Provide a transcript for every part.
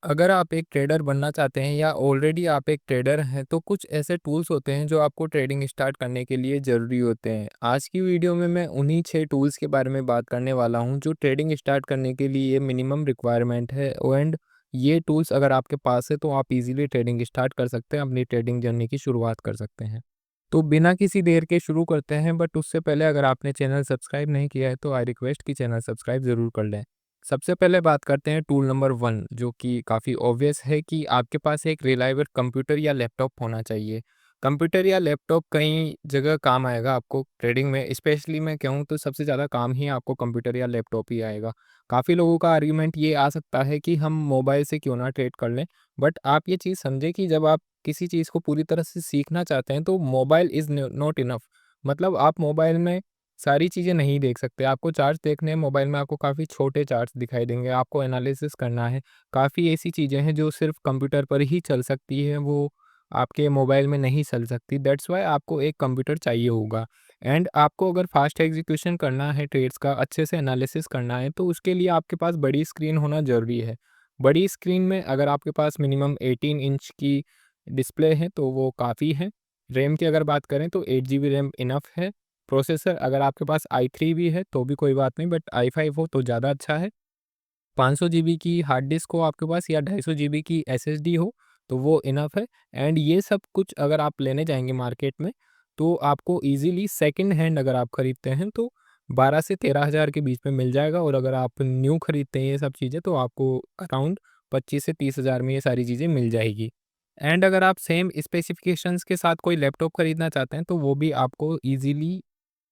अगर आप एक ट्रेडर बनना चाहते हैं या ऑलरेडी आप एक ट्रेडर हैं तो कुछ ऐसे टूल्स होते हैं जो आपको ट्रेडिंग स्टार्ट करने के लिए ज़रूरी होते हैं। आज की वीडियो में मैं उन्हीं 6 टूल्स के बारे में बात करने वाला हूं जो ट्रेडिंग स्टार्ट करने के लिए मिनिमम रिक्वायरमेंट है। एंड ये टूल्स अगर आपके पास है तो आप इजीली ट्रेडिंग स्टार्ट कर सकते हैं, अपनी ट्रेडिंग जर्नी की शुरुआत कर सकते हैं। तो बिना किसी देर के शुरू करते हैं, बट उससे पहले अगर आपने चैनल सब्सक्राइब नहीं किया है तो आई रिक्वेस्ट कि चैनल सब्सक्राइब ज़रूर कर लें। सबसे पहले बात करते हैं टूल नंबर 1, जो कि काफ़ी ऑब्वियस है कि आपके पास एक रिलायबल कंप्यूटर या लैपटॉप होना चाहिए। कंप्यूटर या लैपटॉप कई जगह काम आएगा आपको ट्रेडिंग में, स्पेशली मैं कहूँ तो सबसे ज़्यादा काम ही आपको कंप्यूटर या लैपटॉप ही आएगा। काफ़ी लोगों का आर्गुमेंट ये आ सकता है कि हम मोबाइल से क्यों ना ट्रेड कर लें, बट आप ये चीज़ समझें कि जब आप किसी चीज़ को पूरी तरह से सीखना चाहते हैं तो मोबाइल इज़ नॉट इनफ। मतलब आप मोबाइल में सारी चीज़ें नहीं देख सकते। आपको चार्ट्स देखने हैं मोबाइल में, आपको काफ़ी छोटे चार्ट्स दिखाई देंगे। आपको एनालिसिस करना है, काफ़ी ऐसी चीज़ें हैं जो सिर्फ़ कंप्यूटर पर ही चल सकती है, वो आपके मोबाइल में नहीं चल सकती। दैट्स व्हाई आपको एक कंप्यूटर चाहिए होगा। एंड आपको अगर फास्ट एग्जीक्यूशन करना है ट्रेड्स का, अच्छे से एनालिसिस करना है, तो उसके लिए आपके पास बड़ी स्क्रीन होना ज़रूरी है। बड़ी स्क्रीन में अगर आपके पास मिनिमम 18 इंच की डिस्प्ले है तो वो काफ़ी है। रैम की अगर बात करें तो 8 जीबी रैम इनफ है। प्रोसेसर अगर आपके पास i3 भी है तो भी कोई बात नहीं, बट i5 हो तो ज़्यादा अच्छा है। 500 जीबी की हार्ड डिस्क हो आपके पास या 250 जीबी की एसएसडी हो तो वो इनफ है। एंड ये सब कुछ अगर आप लेने जाएंगे मार्केट में तो आपको इजीली सेकंड हैंड अगर आप खरीदते हैं तो 12 से 13 हज़ार के बीच में मिल जाएगा, और अगर आप न्यू खरीदते हैं ये सब चीज़ें तो आपको अराउंड 25 से 30 हज़ार में ये सारी चीज़ें मिल जाएगी। एंड अगर आप सेम स्पेसिफिकेशंस के साथ कोई लैपटॉप खरीदना चाहते हैं तो वो भी आपको ईजिली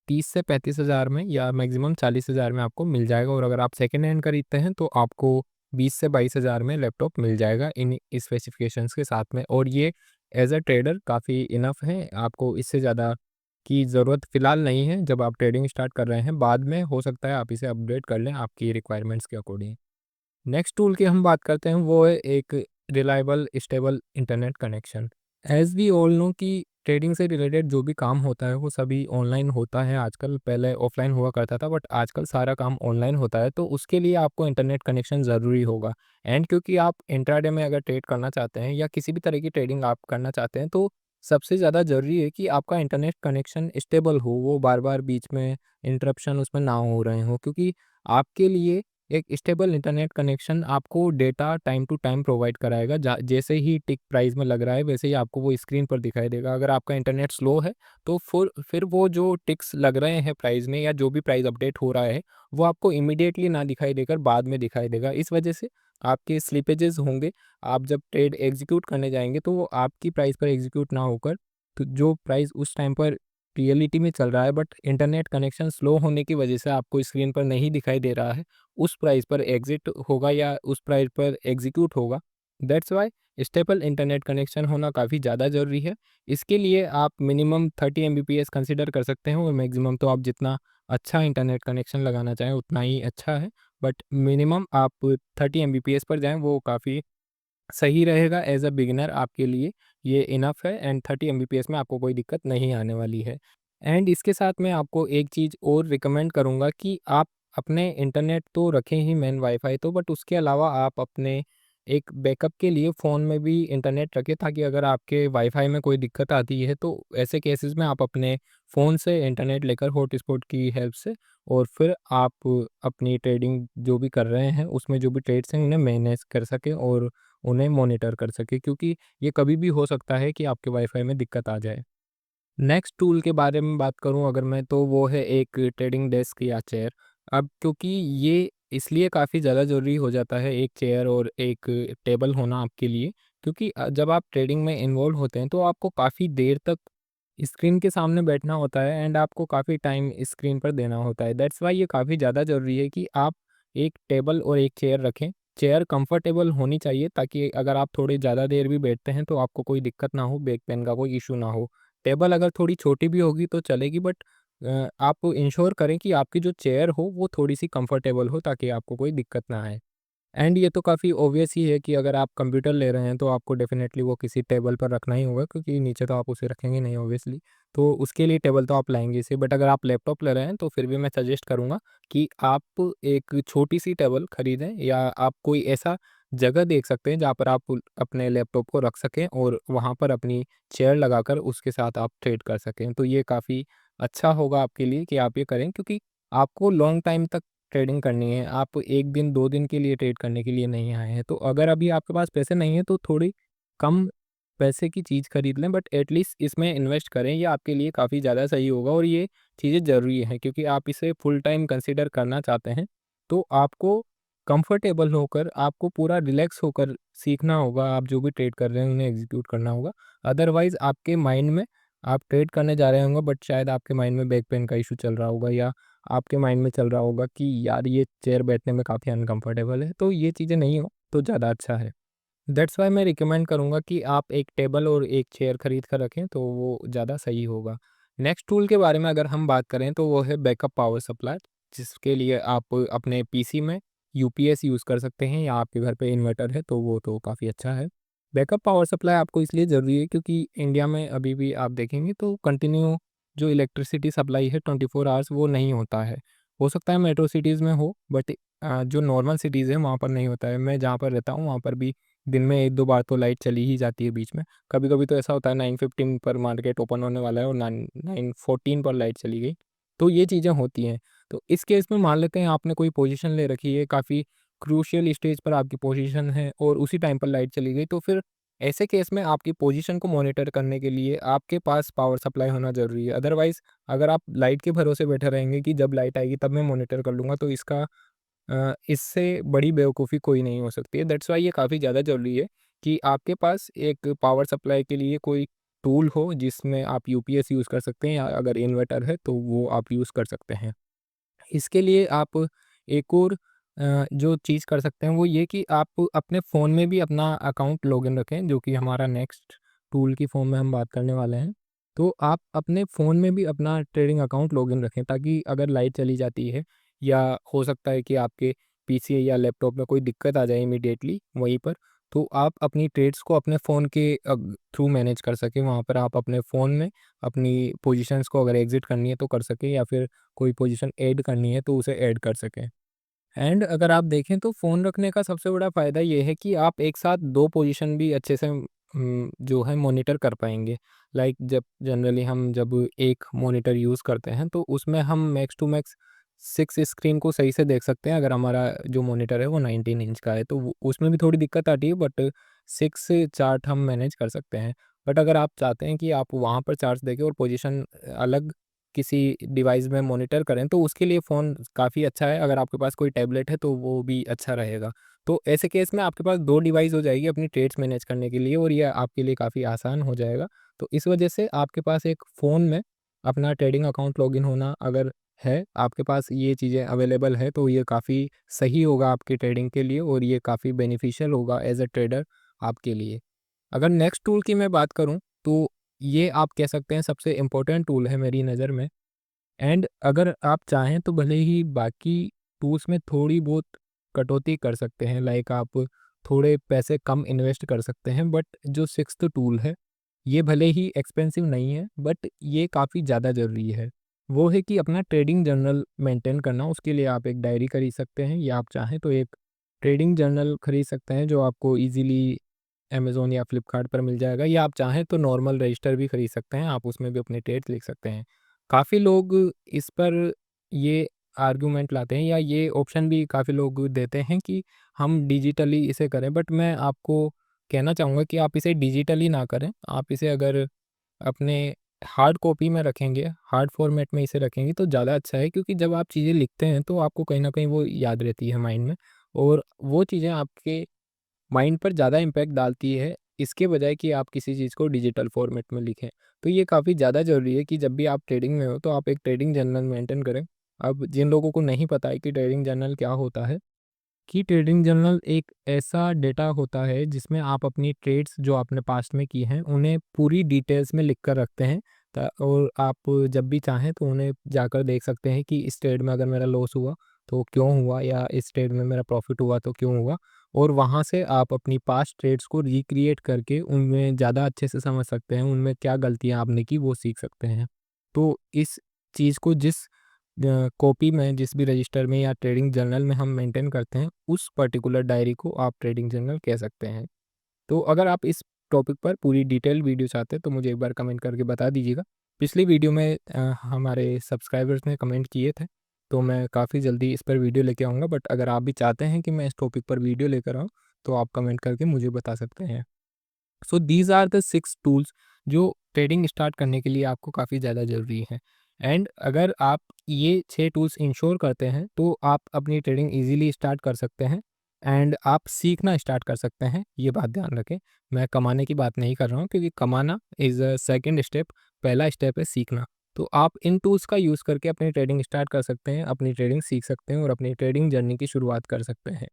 30 से 35 हज़ार में या मैक्सिमम 40 हज़ार में आपको मिल जाएगा, और अगर आप सेकेंड हैंड खरीदते हैं तो आपको 20 से 22 हज़ार में लैपटॉप मिल जाएगा इन स्पेसिफिकेशंस के साथ में। और ये एज अ ट्रेडर काफ़ी इनफ है, आपको इससे ज़्यादा की ज़रूरत फ़िलहाल नहीं है। जब आप ट्रेडिंग स्टार्ट कर रहे हैं, बाद में हो सकता है आप इसे अपग्रेड कर लें आपकी रिक्वायरमेंट्स के अकॉर्डिंग। नेक्स्ट टूल की हम बात करते हैं, वो है एक reliable stable internet connection. As we all know कि ट्रेडिंग से रिलेटेड जो भी काम होता है वो सभी ऑनलाइन होता है आजकल। पहले ऑफलाइन हुआ करता था, बट आजकल सारा काम ऑनलाइन होता है, तो उसके लिए आपको इंटरनेट कनेक्शन ज़रूरी होगा। एंड क्योंकि आप इंट्राडे में अगर ट्रेड करना चाहते हैं या किसी भी तरह की ट्रेडिंग आप करना चाहते हैं तो सबसे ज़्यादा ज़रूरी है कि आपका इंटरनेट कनेक्शन स्टेबल हो, वो बार बार बीच में इंटरप्शन उसमें ना हो रहे हों, क्योंकि आपके लिए एक स्टेबल इंटरनेट कनेक्शन आपको data time to time provide कराएगा। जैसे ही टिक प्राइस में लग रहा है वैसे ही आपको वो स्क्रीन पर दिखाई देगा। अगर आपका इंटरनेट स्लो है तो फिर वो जो टिक्स लग रहे हैं प्राइस में या जो भी प्राइस अपडेट हो रहा है वो आपको इमीडिएटली ना दिखाई देकर बाद में दिखाई देगा। इस वजह से आपके स्लिपेजेस होंगे। आप जब ट्रेड एग्जीक्यूट करने जाएंगे तो वो आपकी प्राइस पर एग्जीक्यूट ना होकर, तो जो प्राइस उस टाइम पर रियलिटी में चल रहा है बट इंटरनेट कनेक्शन स्लो होने की वजह से आपको स्क्रीन पर नहीं दिखाई दे रहा है, उस प्राइस पर एग्ज़िट होगा या उस प्राइस पर एग्ज़ीक्यूट होगा। That's why stable internet connection होना काफ़ी ज़्यादा ज़रूरी है। इसके लिए आप मिनिमम 30 एमबीपीएस कंसीडर कर सकते हैं, और मैक्सिमम तो आप जितना अच्छा इंटरनेट कनेक्शन लगाना चाहें उतना ही अच्छा है। बट मिनिमम आप 30 एमबीपीएस पर जाएँ, वो काफ़ी सही रहेगा एज़ अ बिगिनर आपके लिए। ये इनफ है एंड 30 एमबीपीएस में आपको कोई दिक्कत नहीं आने वाली है। एंड इसके साथ मैं आपको एक चीज़ और रिकमेंड करूँगा कि आप अपने इंटरनेट तो रखें ही मेन वाईफ़ाई तो, बट उसके अलावा आप अपने एक बैकअप के लिए फ़ोन में भी इंटरनेट रखें, ताकि अगर आपके वाईफ़ाई में कोई दिक्कत आती है तो ऐसे केसेस में आप अपने फ़ोन से इंटरनेट लेकर हॉटस्पॉट की हेल्प से, और फिर आप अपनी ट्रेडिंग जो भी कर रहे हैं उसमें जो भी ट्रेड्स हैं उन्हें मैनेज कर सकें और उन्हें मॉनिटर कर सकें, क्योंकि ये कभी भी हो सकता है कि आपके वाईफ़ाई में दिक्कत आ जाए। नेक्स्ट टूल के बारे में बात करूँ अगर मैं, तो वो है एक ट्रेडिंग डेस्क या चेयर। अब क्योंकि ये इसलिए काफ़ी ज़्यादा ज़रूरी हो जाता है एक चेयर और एक टेबल होना आपके लिए, क्योंकि जब आप ट्रेडिंग में इन्वॉल्व होते हैं तो आपको काफ़ी देर तक स्क्रीन के सामने बैठना होता है एंड आपको काफ़ी टाइम स्क्रीन पर देना होता है। दैट्स वाई ये काफ़ी ज़्यादा ज़रूरी है कि आप एक टेबल और एक चेयर रखें। चेयर कंफर्टेबल होनी चाहिए ताकि अगर आप थोड़ी ज़्यादा देर भी बैठते हैं तो आपको कोई दिक्कत ना हो, बैक पेन का कोई इश्यू ना हो। टेबल अगर थोड़ी छोटी भी होगी तो चलेगी, बट आप इंश्योर करें कि आपकी जो चेयर हो वो थोड़ी-सी कंफर्टेबल हो ताकि आपको कोई दिक्कत ना आए। एंड ये तो काफ़ी ऑब्वियस ही है कि अगर आप कंप्यूटर ले रहे हैं तो आपको डेफ़िनेटली वो किसी टेबल पर रखना ही होगा, क्योंकि नीचे तो आप उसे रखेंगे नहीं ऑब्वियसली। तो उसके लिए टेबल तो आप लाएँगे ही, बट अगर आप लैपटॉप ले रहे हैं तो फिर भी मैं सजेस्ट करूँगा कि आप एक छोटी-सी टेबल खरीदें, या आप कोई ऐसा जगह देख सकते हैं जहाँ पर आप अपने लैपटॉप को रख सकें और वहाँ पर अपनी चेयर लगाकर उसके साथ आप ट्रेड कर सकें। तो ये काफ़ी अच्छा होगा आपके लिए कि आप ये करें, क्योंकि आपको लॉन्ग टाइम तक ट्रेडिंग करनी है। आप 1 दिन 2 दिन के लिए ट्रेड करने के लिए नहीं आए हैं। तो अगर अभी आपके पास पैसे नहीं हैं तो थोड़ी कम पैसे की चीज़ खरीद लें, बट एटलीस्ट इसमें इन्वेस्ट करें। ये आपके लिए काफ़ी ज़्यादा सही होगा और ये चीज़ें ज़रूरी हैं, क्योंकि आप इसे फुल टाइम कंसिडर करना चाहते हैं। तो आपको कंफर्टेबल होकर, आपको पूरा रिलैक्स होकर सीखना होगा। आप जो भी ट्रेड कर रहे हैं उन्हें एग्जीक्यूट करना होगा। अदरवाइज़ आपके माइंड में, आप ट्रेड करने जा रहे होंगे बट शायद आपके माइंड में बैक पेन का इशू चल रहा होगा, या आपके माइंड में चल रहा होगा कि यार ये चेयर बैठने में काफ़ी अनकंफर्टेबल है। तो ये चीज़ें नहीं हो तो ज़्यादा अच्छा है। दैट्स वाई मैं रिकमेंड करूँगा कि आप एक टेबल और एक चेयर खरीद कर रखें तो वो ज़्यादा सही होगा। नेक्स्ट टूल के बारे में अगर हम बात करें तो वो है बैकअप पावर सप्लाई, जिसके लिए आप अपने पीसी में यूपीएस यूज़ कर सकते हैं, या आपके घर पे इन्वर्टर है तो वो तो काफ़ी अच्छा है। बैकअप पावर सप्लाई आपको इसलिए ज़रूरी है क्योंकि इंडिया में अभी भी आप देखेंगे तो कंटिन्यू जो इलेक्ट्रिसिटी सप्लाई है 24 आवर्स वो नहीं होता है। हो सकता है मेट्रो सिटीज़ में हो, बट जो नॉर्मल सिटीज़ हैं वहाँ पर नहीं होता है। मैं जहाँ पर रहता हूँ वहाँ पर भी दिन में 1-2 बार तो लाइट चली ही जाती है बीच में। कभी-कभी तो ऐसा होता है 9:15 पर मार्केट ओपन होने वाला है और 9:14 पर लाइट चली गई। तो ये चीज़ें होती हैं। तो इस केस में मान लेते हैं आपने कोई पोज़ीशन ले रखी है, काफ़ी क्रूशियल स्टेज पर आपकी पोज़ीशन है और उसी टाइम पर लाइट चली गई, तो फिर ऐसे केस में आपकी पोज़ीशन को मॉनिटर करने के लिए आपके पास पावर सप्लाई होना ज़रूरी है। अदरवाइज़ अगर आप लाइट के भरोसे बैठे रहेंगे कि जब लाइट आएगी तब मैं मॉनिटर कर लूँगा, तो इससे बड़ी बेवकूफ़ी कोई नहीं हो सकती है। दैट्स व्हाई ये काफ़ी ज़्यादा ज़रूरी है कि आपके पास एक पावर सप्लाई के लिए कोई टूल हो जिसमें आप यूपीएस यूज़ कर सकते हैं, या अगर इन्वर्टर है तो वो आप यूज़ कर सकते हैं। इसके लिए आप एक और जो चीज़ कर सकते हैं वो ये कि आप अपने फ़ोन में भी अपना अकाउंट लॉगिन रखें, जो कि हमारा नेक्स्ट टूल की फ़ॉर्म में हम बात करने वाले हैं। तो आप अपने फ़ोन में भी अपना ट्रेडिंग अकाउंट लॉगिन रखें, ताकि अगर लाइट चली जाती है या हो सकता है कि आपके पीसी या लैपटॉप में कोई दिक्कत आ जाए इमीडिएटली वहीं पर, तो आप अपनी ट्रेड्स को अपने फ़ोन के थ्रू मैनेज कर सकें। वहाँ पर आप अपने फ़ोन में अपनी पोजीशंस को अगर एग्ज़िट करनी है तो कर सकें, या फिर कोई पोजीशन ऐड करनी है तो उसे ऐड कर सकें। एंड अगर आप देखें तो फ़ोन रखने का सबसे बड़ा फ़ायदा ये है कि आप एक साथ 2 पोजीशन भी अच्छे से जो है मॉनिटर कर पाएँगे। लाइक जब जनरली हम जब एक मॉनिटर यूज़ करते हैं तो उसमें हम मैक्स टू मैक्स 6 स्क्रीन को सही से देख सकते हैं, अगर हमारा जो मॉनिटर है वो 19 इंच का है, तो वो उसमें भी थोड़ी दिक्कत आती है, बट 6 चार्ट हम मैनेज कर सकते हैं। बट अगर आप चाहते हैं कि आप वहाँ पर चार्ट्स देखें और पोजीशन अलग किसी डिवाइस में मॉनिटर करें, तो उसके लिए फ़ोन काफ़ी अच्छा है। अगर आपके पास कोई टैबलेट है तो वो भी अच्छा रहेगा। तो ऐसे केस में आपके पास 2 डिवाइस हो जाएगी अपनी ट्रेड्स मैनेज करने के लिए, और ये आपके लिए काफ़ी आसान हो जाएगा। तो इस वजह से आपके पास एक फ़ोन में अपना ट्रेडिंग अकाउंट लॉगिन होना अगर है, आपके पास ये चीज़ें अवेलेबल है, तो ये काफ़ी सही होगा आपकी ट्रेडिंग के लिए, और ये काफ़ी बेनिफिशियल होगा एज़ अ ट्रेडर आपके लिए। अगर नेक्स्ट टूल की मैं बात करूँ, तो ये आप कह सकते हैं सबसे इम्पोर्टेंट टूल है मेरी नज़र में। एंड अगर आप चाहें तो भले ही बाकी टूल्स में थोड़ी बहुत कटौती कर सकते हैं, लाइक आप थोड़े पैसे कम इन्वेस्ट कर सकते हैं, बट जो सिक्स्थ टूल है ये भले ही एक्सपेंसिव नहीं है, बट ये काफ़ी ज़्यादा ज़रूरी है। वो है कि अपना ट्रेडिंग जर्नल मेंटेन करना। उसके लिए आप एक डायरी खरीद सकते हैं, या आप चाहें तो एक ट्रेडिंग जर्नल खरीद सकते हैं जो आपको ईज़िली अमेज़न या फ्लिपकार्ट पर मिल जाएगा, या आप चाहें तो नॉर्मल रजिस्टर भी खरीद सकते हैं, आप उसमें भी अपने ट्रेड्स लिख सकते हैं। काफ़ी लोग इस पर ये आर्गुमेंट लाते हैं, या ये ऑप्शन भी काफ़ी लोग देते हैं कि हम डिजिटली इसे करें, बट मैं आपको कहना चाहूँगा कि आप इसे डिजिटली ना करें। आप इसे अगर अपने हार्ड कॉपी में रखेंगे, हार्ड फॉर्मेट में इसे रखेंगे तो ज़्यादा अच्छा है, क्योंकि जब आप चीज़ें लिखते हैं तो आपको कहीं न कहीं वो याद रहती है माइंड में, और वो चीज़ें आपके माइंड पर ज़्यादा इम्पैक्ट डालती है, इसके बजाय कि आप किसी चीज़ को डिजिटल फॉर्मेट में लिखें। तो ये काफ़ी ज़्यादा ज़रूरी है कि जब भी आप ट्रेडिंग में हो तो आप एक ट्रेडिंग जर्नल मेंटेन करें। अब जिन लोगों को नहीं पता है कि ट्रेडिंग जर्नल क्या होता है, कि ट्रेडिंग जर्नल एक ऐसा डेटा होता है जिसमें आप अपनी ट्रेड्स जो आपने पास्ट में की हैं उन्हें पूरी डिटेल्स में लिख कर रखते हैं, और आप जब भी चाहें तो उन्हें जाकर देख सकते हैं कि इस ट्रेड में अगर मेरा लॉस हुआ तो क्यों हुआ, या इस ट्रेड में मेरा प्रॉफिट हुआ तो क्यों हुआ, और वहाँ से आप अपनी पास्ट ट्रेड्स को रिक्रिएट करके उनमें ज़्यादा अच्छे से समझ सकते हैं, उनमें क्या गलतियाँ आपने की वो सीख सकते हैं। तो इस चीज़ को जिस कॉपी में जिस भी रजिस्टर में या ट्रेडिंग जर्नल में हम मेंटेन करते हैं, उस पर्टिकुलर डायरी को आप ट्रेडिंग जर्नल कह सकते हैं। तो अगर आप इस टॉपिक पर पूरी डिटेल वीडियो चाहते हैं तो मुझे एक बार कमेंट करके बता दीजिएगा। पिछली वीडियो में हमारे सब्सक्राइबर्स ने कमेंट किए थे, तो मैं काफ़ी जल्दी इस पर वीडियो लेके आऊँगा। बट अगर आप भी चाहते हैं कि मैं इस टॉपिक पर वीडियो लेकर आऊँ, तो आप कमेंट करके मुझे बता सकते हैं। So these are the 6 tools जो ट्रेडिंग स्टार्ट करने के लिए आपको काफ़ी ज़्यादा ज़रूरी है। एंड अगर आप ये 6 टूल्स इंश्योर करते हैं तो आप अपनी ट्रेडिंग इजीली स्टार्ट कर सकते हैं एंड आप सीखना स्टार्ट कर सकते हैं। ये बात ध्यान रखें, मैं कमाने की बात नहीं कर रहा हूँ, क्योंकि कमाना इज़ अ सेकंड स्टेप, पहला स्टेप है सीखना। तो आप इन टूल्स का यूज़ करके अपनी ट्रेडिंग स्टार्ट कर सकते हैं, अपनी ट्रेडिंग सीख सकते हैं और अपनी ट्रेडिंग जर्नी की शुरुआत कर सकते हैं।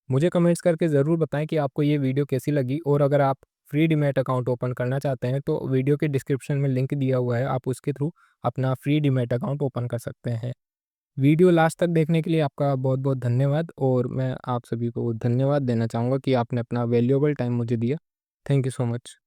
मुझे कमेंट्स करके ज़रूर बताएं कि आपको ये वीडियो कैसी लगी, और अगर आप फ्री डीमैट अकाउंट ओपन करना चाहते हैं तो वीडियो के डिस्क्रिप्शन में लिंक दिया हुआ है, आप उसके थ्रू अपना फ्री डीमैट अकाउंट ओपन कर सकते हैं। वीडियो लास्ट तक देखने के लिए आपका बहुत बहुत धन्यवाद, और मैं आप सभी को धन्यवाद देना चाहूँगा कि आपने अपना वैल्यूएबल टाइम मुझे दिया। Thank you so much.